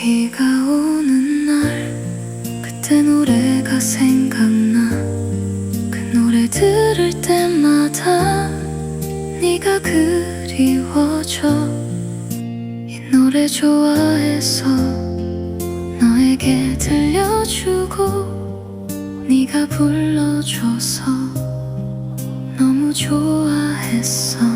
비가 오는 날 그때 노래가 생각나. 그 노래 들을 때마다 네가 그리워져. 이 노래 좋아해서 너에게 들려주고 네가 불러줘서 너무 좋아했어.